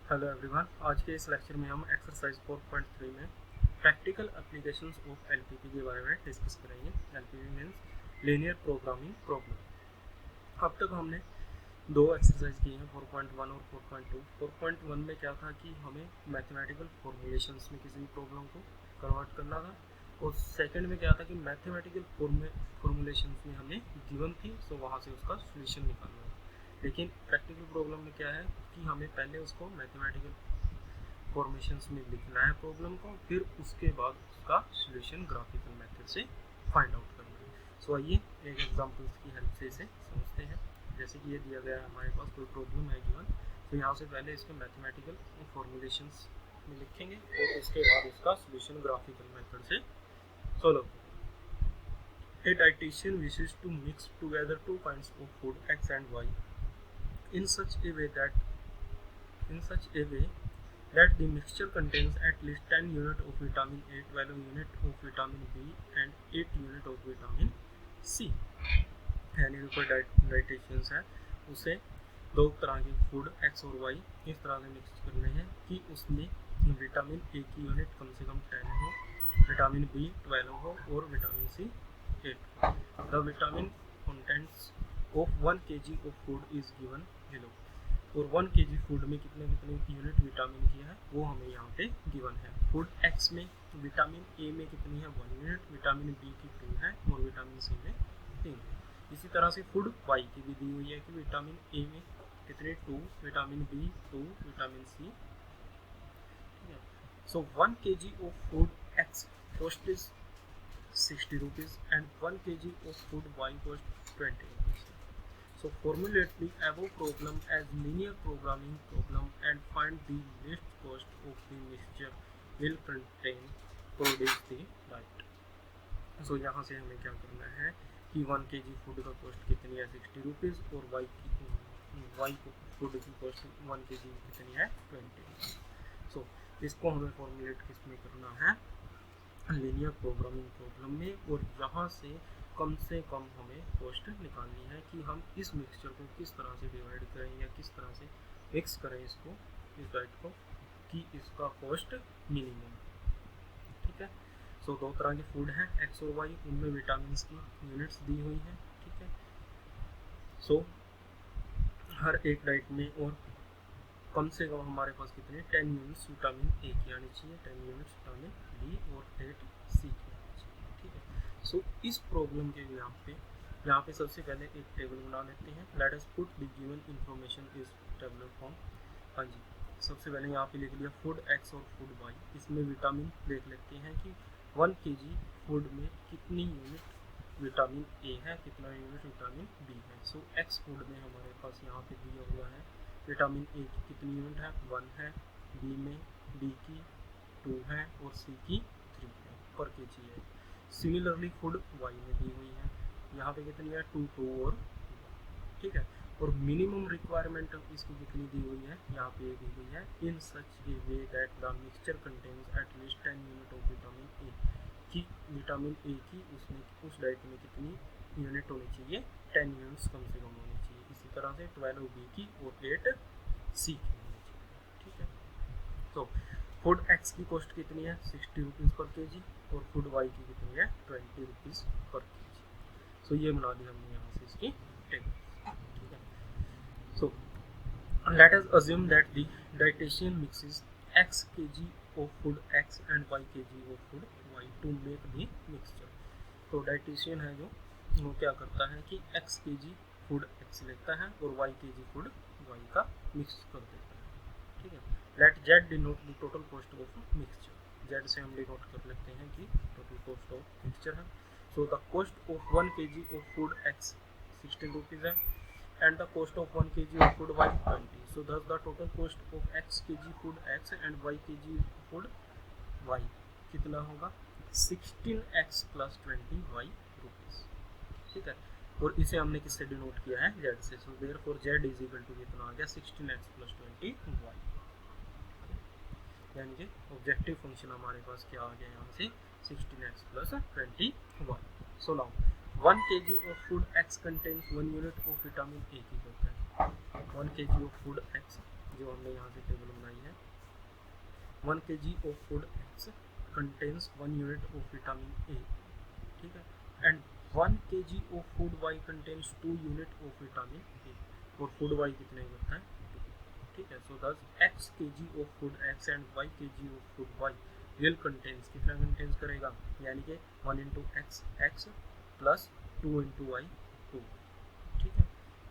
Hello everyone, आज के इस लेक्चर में हम एक्सरसाइज 4.3 में प्रैक्टिकल एप्लीकेशंस ऑफ एलपीपी के बारे में डिस्कस करेंगे। LPP means linear programming problem. अब तक हमने दो एक्सरसाइज की हैं, 4.1 और 4.2। 4.1 में क्या था कि हमें मैथमेटिकल फॉर्मुलेशंस में किसी भी प्रॉब्लम को कन्वर्ट करना था, और सेकंड में क्या था कि मैथमेटिकल फॉर्मुलेशंस में हमें गिवन थी, तो वहाँ से उसका सोल्यूशन निकालना था। लेकिन प्रैक्टिकल प्रॉब्लम में क्या है कि हमें पहले उसको मैथमेटिकल फॉर्मेशंस में लिखना है प्रॉब्लम को, फिर उसके बाद उसका सोल्यूशन ग्राफिकल मेथड से फाइंड आउट करना है। सो आइए एक एग्जांपल्स की हेल्प से इसे समझते हैं। जैसे कि ये दिया गया है, हमारे पास कोई प्रॉब्लम है गिवन, तो यहाँ से पहले इसके मैथमेटिकल फॉर्मुलेशंस में लिखेंगे और उसके बाद इसका सोल्यूशन ग्राफिकल मेथड से सोल्व करेंगे। A dietitian wishes to mix together two kinds of food, X and Y, in such a way that the mixture contains at least 10 unit of vitamin A, 12 unit of vitamin B and 8 unit of vitamin C। यानी कोई डाइटेशियंस है, उसे दो तरह के food X और Y इस तरह से मिक्स करने हैं कि उसमें विटामिन A की यूनिट कम से कम 10 हो, विटामिन B 12 हो और विटामिन C 8 हो। The vitamin contents of 1 kg of food is given below. और 1 kg फूड में कितने कितने यूनिट विटामिन की है वो हमें यहाँ पे गिवन है। फूड एक्स में विटामिन ए में कितनी है 1 यूनिट, विटामिन बी की 2 है और विटामिन सी में 3 है। इसी तरह से फूड वाई की भी दी हुई है कि विटामिन ए में कितने 2, vitamin B 2, vitamin C. So 1 kg of food X cost is 60 rupees and 1 kg of food Y cost 20 rupees. So formulate the above problem as linear programming problem and find the least cost of the mixture will contain produce the diet. So यहाँ से हमें क्या करना है कि 1 kg food का cost कितनी है 60 रुपीज़ और y फूड की कॉस्ट 1 kg कितनी है 20। सो इसको हमें फॉर्मुलेट किस में करना है, लीनियर प्रोग्रामिंग प्रॉब्लम में, और यहाँ से कम हमें कॉस्ट निकालनी है कि हम इस मिक्सचर को किस तरह से डिवाइड करें या किस तरह से मिक्स करें इसको, इस डाइट को, कि इसका कॉस्ट मिनिमम। ठीक है। सो दो तरह के फूड हैं एक्स और वाई, उनमें विटामिन की यूनिट्स दी हुई हैं। ठीक है। सो हर एक डाइट में और कम से कम हमारे पास कितने 10 यूनिट्स विटामिन ए की आनी चाहिए, 10 यूनिट्स विटामिन बी और 8 सी की आनी चाहिए। ठीक है। सो इस प्रॉब्लम के यहाँ पे सबसे पहले एक टेबल बना लेते हैं। Let us put the given information is tabular form. हाँ जी, सबसे पहले यहाँ पे लिख लिया फूड एक्स और फूड वाई। इसमें विटामिन देख लेते हैं कि 1 kg फूड में कितनी यूनिट विटामिन ए है, कितना यूनिट विटामिन बी है। सो एक्स फूड में हमारे पास यहाँ पे दिया हुआ है विटामिन ए की कितनी यूनिट है 1 है, बी में बी की 2 है और सी की 3 है पर kg है। सिमिलरली फूड वाई में दी हुई है, यहाँ पे कितनी है 2 2 और 1। ठीक है। और मिनिमम रिक्वायरमेंट इसकी कितनी दी हुई है, यहाँ पे दी हुई है in such a way that the mixture contains at least 10 unit of vitamin A, कि विटामिन ए की उसमें उस डाइट में कितनी यूनिट होनी चाहिए 10 यूनिट्स कम से कम होनी चाहिए। इसी तरह से 12 बी की और 8 सी की होनी चाहिए। ठीक है। तो फूड एक्स की कॉस्ट कितनी है 60 रुपीज़ पर केजी और फूड वाई की कितनी है 20 रुपीज़ पर केजी। सो ये बना दी हमने यहाँ से इसकी टेबल। ठीक है। सो let us assume that the dietitian mixes x kg of food x and y kg of food y to make the mixture। तो डाइटिशियन है जो वो क्या करता है कि x kg फूड x लेता है और y kg फूड y का मिक्स कर देता है। ठीक है। Let z denote the total cost of mixture. z से हम डिनोट कर लेते हैं कि टोटल कॉस्ट ऑफ मिक्सचर है। So the cost of 1 kg of food x 16 rupees है and the cost of 1 kg of food y 20. So thus the total cost of x kg food x and y kg food y कितना होगा 16x plus 20y rupees. ठीक है। और इसे हमने किससे denote किया है z से। So therefore z is equal to कितना आ गया 16x plus 20y। यानी कि ऑब्जेक्टिव फंक्शन हमारे पास क्या आ गया यहाँ से 16x plus 20y। So now 1 kg of food x contains 1 unit of vitamin A की करता है 1 kg of food x जो हमने यहाँ से टेबल बनाई है, 1 kg of food x contains 1 unit of vitamin ए, ठीक है, and 1 kg of food Y contains 2 unit of vitamin ए, और फूड वाई कितने करता है, ठीक है। सो thus x kg of food X and y kg of food y will contains, कितना contains करेगा, यानी कि 1 into X X plus 2 into Y 2, ठीक है,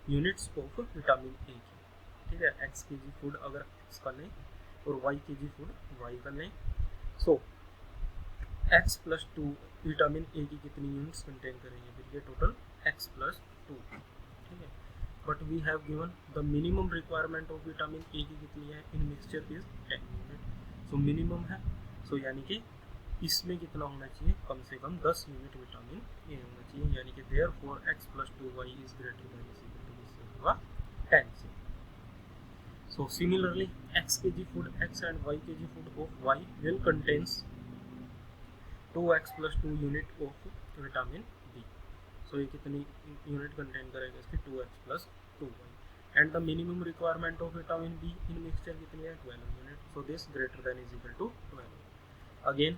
यूनिट्स ऑफ विटामिन ए की, ठीक है। x kg फूड अगर x कर लें और y kg फूड y कर लें, सो x प्लस 2 विटामिन ए की कितनी यूनिट्स कंटेन करेंगे, फिर ये टोटल x प्लस 2, ठीक है। But we have given the minimum requirement of vitamin A की कितनी है in mixture is 10 unit, so minimum है, सो यानी कि इसमें कितना होना चाहिए, कम से कम 10 यूनिट विटामिन ए होना चाहिए, यानी कि therefore X plus 2y is greater than is equal to इससे होगा 10 से। So similarly x kg food x and y kg food of y will contains 2x plus 2 unit of vitamin B, so ये कितनी unit contain करेगा इसकी 2x plus 2y, and the minimum requirement of vitamin B in mixture कितनी है 12 unit, so this greater than is equal to 12। Again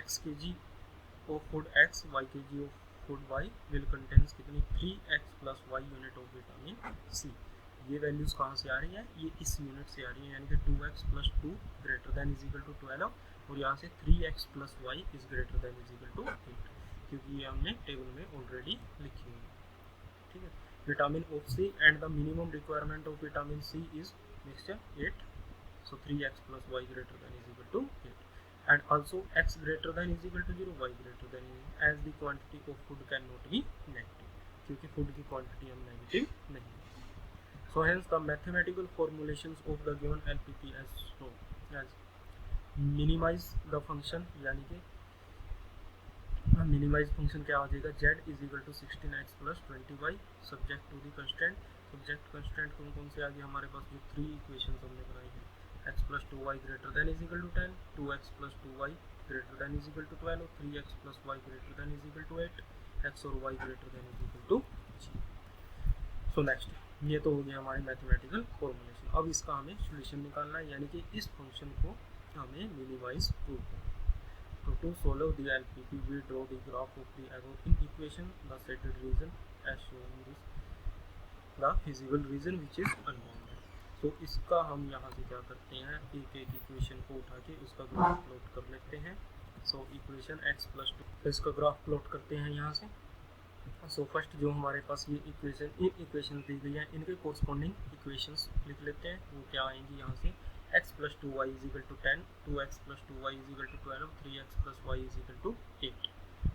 x kg of food x y kg of food y will contains कितनी 3x plus y unit of vitamin C, ये values कहाँ से आ रही है, ये इस यूनिट से आ रही है, यानी कि 2x plus 2 greater than is equal to 12, और यहाँ से 3x plus y is greater than is equal to 8, क्योंकि ये हमने टेबल में ऑलरेडी लिखी हुई है, ठीक है। Vitamin of C and the minimum requirement of vitamin C is mixture 8, so 3x plus y greater than is equal to 8, and also x greater than is equal to 0, y greater than is, as the quantity of food cannot be negative, क्योंकि food की quantity हम negative नहीं है। So hence the mathematical formulations of the given LPP as so as minimize the function, यानी कि minimise function क्या आ जाएगा, z is equal to 16x plus 20y subject to the constant, subject constant कौन कौन से आ गए हमारे पास, जो 3 इक्वेशन हमने बनाई है, x plus 2y greater than is equal to 10, 2x plus 2y greater than is equal to 12, 3x plus y greater than is equal to 8, x और y greater than is equal to 0। So next, ये तो हो गया हमारी mathematical formulation. अब इसका हमें solution निकालना है, यानी कि इस फंक्शन को हमें मिनिमाइज प्रूव करना है। So to solve the LPP, we draw the graph of the above in equation, the shaded region as shown in this, the visible region which is unbounded. So इसका हम यहाँ से क्या करते हैं, एक एक इक्वेशन को उठा के उसका ग्राफ प्लॉट कर लेते हैं। सो इक्वेशन x प्लस 2, इसका ग्राफ प्लॉट करते हैं यहाँ से। सो फर्स्ट जो हमारे पास ये इक्वेशन, इन इक्वेशन दी गई है, इनके कोरस्पॉन्डिंग इक्वेशंस लिख लेते हैं। वो क्या आएंगी यहाँ से, x plus 2y is equal to 10, 2x plus 2y is equal to 12, 3x plus y is equal to 8,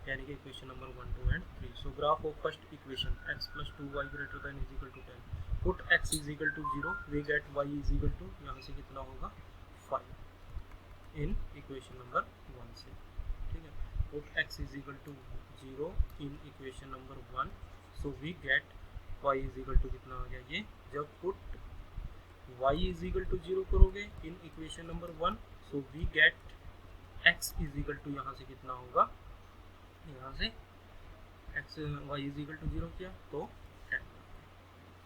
यानी कि equation number 1, 2 and 3। So graph of first equation x plus 2y greater than is equal to 10, put x is equal to 0, we get y is equal to, यहाँ से कितना होगा 5 इन equation number 1 से, ठीक है। Put x is equal to 0 in equation number 1, so we get y is equal to कितना आ गया, ये जब put y is equal to 0 करोगे in equation number 1, so we get x is equal to, यहाँ से कितना होगा, यहाँ से x y is equal to 0 किया तो 10।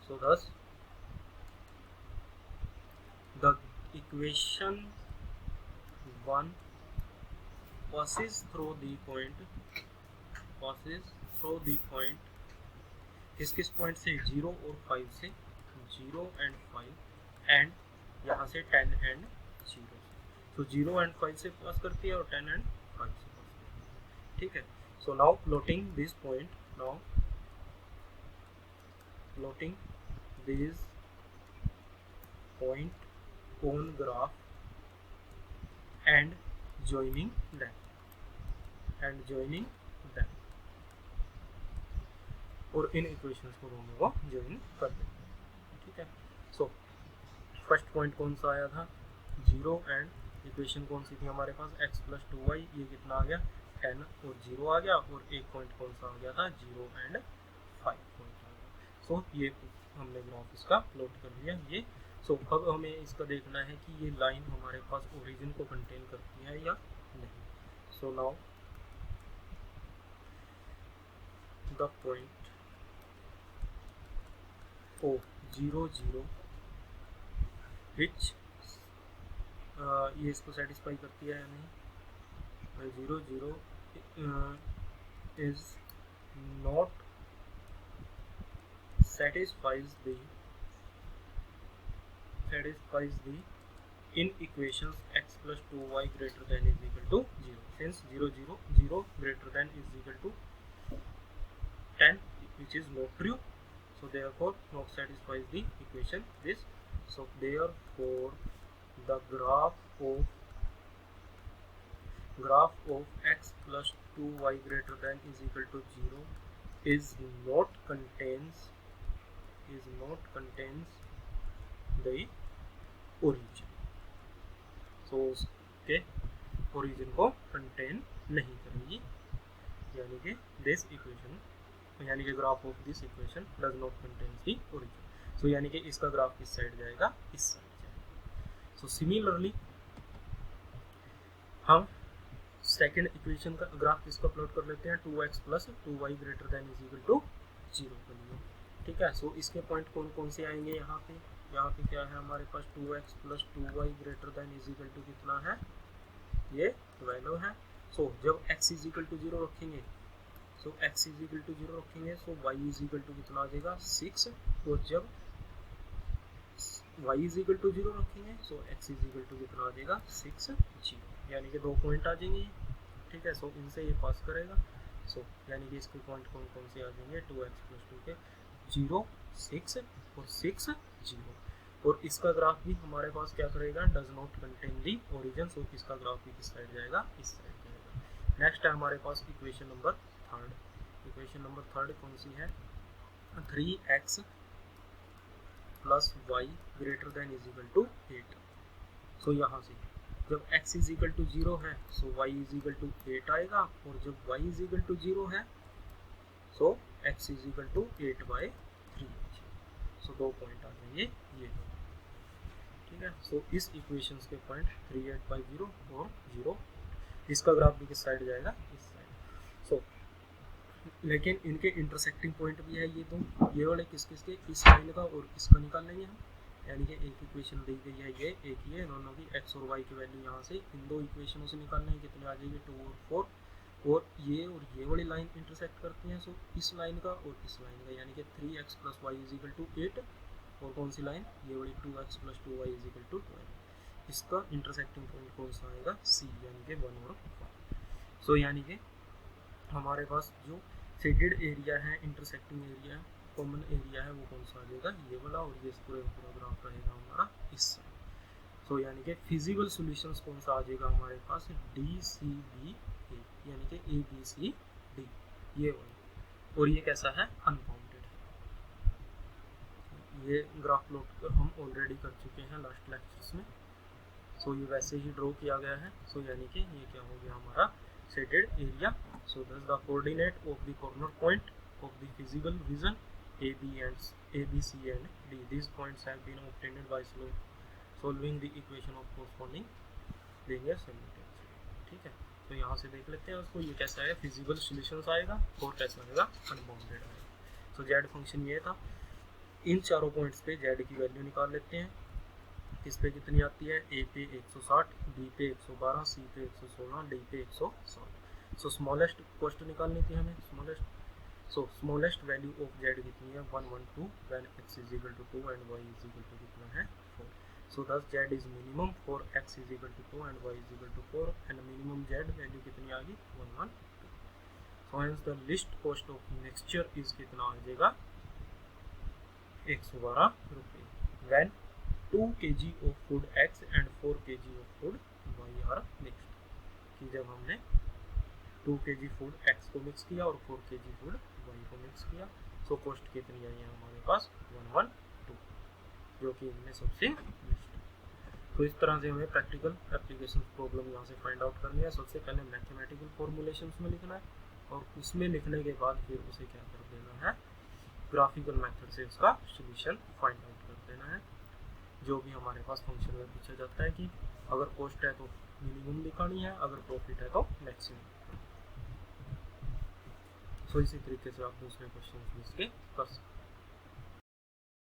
So thus the equation 1 passes through the point, किस पॉइंट से, 0 और 5 से, 0 एंड 5 एंड यहाँ से 10 एंड 0, तो 0 एंड 5 से पास करती है और 10 एंड 5 से पास करती है, ठीक है। So now plotting this point, now plotting this point on graph and joining them, और इन इक्वेशंस को दोनों को ज्वाइन कर देते हैं, ठीक है। सो फर्स्ट पॉइंट कौन सा आया था, 0 एंड इक्वेशन कौन सी थी हमारे पास, x प्लस 2y, ये कितना आ गया 10 और 0 आ गया, और एक पॉइंट कौन सा आ गया था 0 एंड 5 पॉइंट आ गया। सो ये हमने ग्राफ इसका प्लॉट कर लिया ये। सो अब हमें इसका देखना है कि ये लाइन हमारे पास ओरिजिन को कंटेन करती है या नहीं। So now the point O 0 0 विच ये इसको सेटिस्फाई करती है या नहीं, 0 0 is not satisfies the in equations x plus 2y greater than is equal to 0, since 0 0 0 greater than is equal to 10, which is not true, so therefore not satisfies the equation this. So therefore the graph of x plus 2y greater than is equal to 0 is not contains the origin, so उसके origin को contain नहीं करेगी, यानी कि this equation, यानी कि graph of this equation does not contain the origin, so यानी कि इसका ग्राफ किस साइड जाएगा, इस साइड जाएगा. so similarly हम सेकेंड इक्वेशन का ग्राफ किसका प्लॉट कर लेते हैं, 2x plus 2y greater than is equal to 0 के लिए. ठीक है, सो इसके पॉइंट कौन कौन से आएंगे, यहाँ पे क्या है हमारे पास 2x plus 2y greater than is equal to कितना है, ये 12 है. सो जब x इज इक्वल टू 0 रखेंगे, सो x इज इक्वल टू 0 रखेंगे, सो y इज इक्वल टू कितना आ जाएगा 6, और जब y इज इक्वल टू 0 रखेंगे, सो x इज इक्वल टू कितना आ जाएगा 6 0, यानी कि 2 पॉइंट आ जाएंगे. ठीक है, सो इनसे ये पास करेगा, सो यानी कि इसके पॉइंट कौन कौन से आ जाएंगे, 2x प्लस 2 के 0 6 और 6 0, और इसका ग्राफ भी हमारे पास क्या करेगा, does not contain the origin, so इसका ग्राफ भी किस साइड जाएगा, इस साइड जाएगा. नेक्स्ट है हमारे पास इक्वेशन नंबर थर्ड कौन सी है, 3x plus y greater than is equal to 8. So यहाँ से जब x इज इक्वल टू 0 है, so y is equal to 8 आएगा, और जब y इज इक्वल टू 0 है, so x is equal to 8/3. So 2 point आ जाएंगे ये. ठीक है, सो इस इक्वेशंस के पॉइंट 3 8/0 और 0, इसका ग्राफ भी किस साइड जाएगा, इस साइड. सो लेकिन इनके इंटरसेक्टिंग पॉइंट भी है ये दो, ये वाले किसके, इस लाइन का और किसका निकाल लेंगे हम, यानी कि एक इक्वेशन दी गई है, ये एक ही है, दोनों की x और y की वैल्यू यहाँ से इन दो इक्वेशनों से निकालने हैं, कितने आ जाएंगे 2 और 4, और ये वाली लाइन इंटरसेक्ट करती हैं, सो इस लाइन का और इस लाइन का, यानी कि 3x plus Y is equal to 8, और कौन सी लाइन, ये वाली 2x plus 2y is equal to 12, इसका इंटरसेक्टिंग पॉइंट कौन सा आएगा, C, यानी कि 1 और 5. सो यानी कि हमारे पास जो शेडेड एरिया है, इंटरसेक्टिंग एरिया है, कॉमन एरिया है, वो कौन सा आ जाएगा, ये वाला, और ये पूरा ग्राफ रहेगा हमारा इस साइड. सो यानी कि फिजिबल सॉल्यूशंस कौन सा आ जाएगा हमारे पास, DCBA, यानी कि ABCD, ये वाला, और ये कैसा है, अनबाउंडेड है. ये ग्राफ प्लॉट हम ऑलरेडी कर चुके हैं लास्ट लेक्चर्स में, सो ये वैसे ही ड्रॉ किया गया है. सो यानी कि ये क्या हो गया हमारा shaded area. So thus the coordinate of the corner point of the feasible region AB, C and D. These points have been obtained by solving the equation of corresponding linear simultaneously. ठीक है, तो यहाँ से देख लेते हैं उसको, ये कैसा है, फिजिबल सॉल्यूशंस आएगा, और कैसा आएगा, अनबाउंडेड आएगा. तो z फंक्शन ये था, इन चारों पॉइंट्स पे z की वैल्यू निकाल लेते हैं. किस पे कितनी आती है, A पे 160, B पे 112, C पे 116, D पे 160. सो स्मॉलेस्ट कॉस्ट निकालनी थी हमें, स्मॉलेस्ट वैल्यू ऑफ z कितनी है, 112 when x is equal to 2 and y is equal to कितना है 4. So thus z is minimum for x is equal to 2 and y is equal to 4, and minimum z value कितनी आ गई, 112. So hence the least cost of mixture is कितना आ जाएगा, 112 रुपये, when 2 kg of food x and 4 kg of food y are mixed. कि जब हमने 2 kg फूड x को मिक्स किया और 4 kg फूड y को मिक्स किया, सो कॉस्ट कितनी आई है हमारे पास, 112, जो कि इनमें सबसे लिस्ट. तो इस तरह से हमें प्रैक्टिकल एप्लीकेशन प्रॉब्लम यहाँ से फाइंड आउट करनी है. सबसे पहले मैथमेटिकल फॉर्मुलेशंस में लिखना है, और उसमें लिखने के बाद फिर उसे क्या कर देना है, ग्राफिकल मेथड से उसका सोल्यूशन फाइंड आउट कर देना है. जो भी हमारे पास फंक्शन में पूछा जाता है कि अगर कॉस्ट है तो मिनिमम निकालनी है, अगर प्रॉफिट है तो मैक्सिमम. सो इसी तरीके से आप दूसरे क्वेश्चन भी इसके कर सकते हैं.